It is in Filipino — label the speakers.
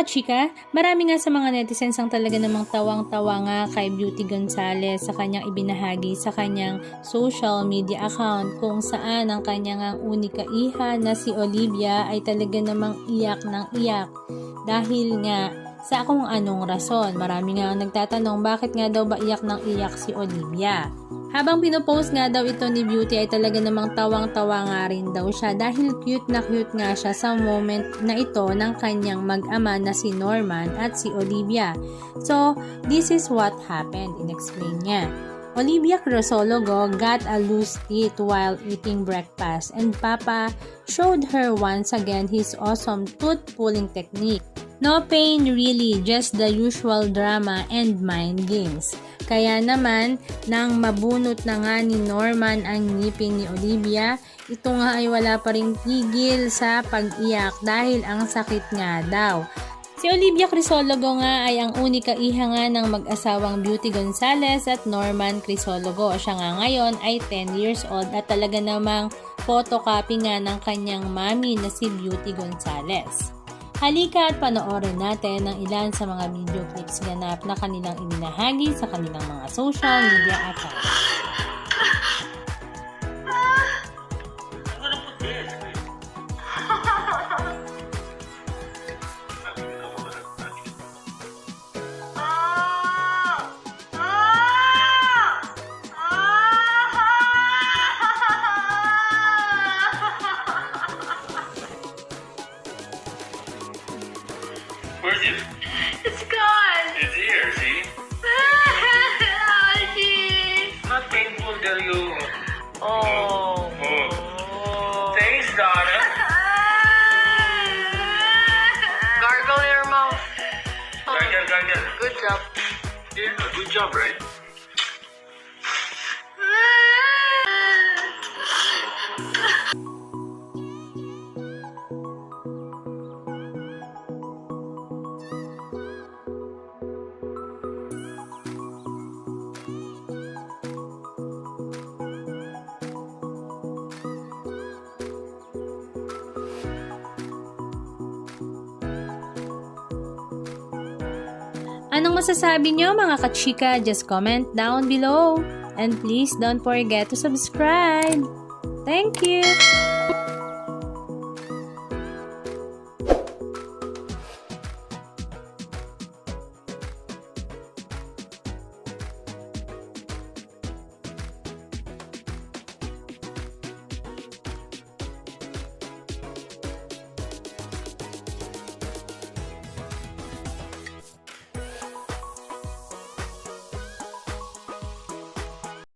Speaker 1: kachika, marami nga sa mga netizens ang talaga namang tawang-tawa nga kay Beauty Gonzales sa kanyang ibinahagi sa kanyang social media account kung saan ang kanyang unika iha na si Olivia ay talaga namang iyak ng iyak dahil nga sa kung anong rason. Marami nga ang nagtatanong bakit nga daw ba iyak ng iyak si Olivia. Habang pinopost nga daw ito ni Beauty ay talaga namang tawang-tawa nga rin daw siya dahil cute nga siya sa moment na ito ng kanyang mag-ama na si Norman at si Olivia. So, this is what happened, inexplain niya. Olivia Crisologo got a loose teeth while eating breakfast and Papa showed her once again his awesome tooth-pulling technique. No pain really, just the usual drama and mind games. Kaya naman, nang mabunot na nga ni Norman ang ngipin ni Olivia, ito nga ay wala pa ring tigil sa pag-iyak dahil ang sakit nga daw. Si Olivia Crisologo nga ay ang unika iha nga ng mag-asawang Beauty Gonzales at Norman Crisologo. Siya nga ngayon ay 10 years old at talaga namang photocopy nga ng kanyang mami na si Beauty Gonzales. Halika at panoorin natin ang ilan sa mga video clips ganap na kanilang ibinahagi sa kanilang mga social media accounts.
Speaker 2: Where's it?
Speaker 3: It's gone!
Speaker 2: It's here, see?
Speaker 3: Jeez.
Speaker 2: Not painful, girl, you.
Speaker 3: Oh.
Speaker 2: Thanks, Donna.
Speaker 3: Gargle your mouth.
Speaker 2: Gargle.
Speaker 3: Good job.
Speaker 2: Yeah, good job, right?
Speaker 1: Anong masasabi nyo mga kachika? Just comment down below. And please don't forget to subscribe. Thank you!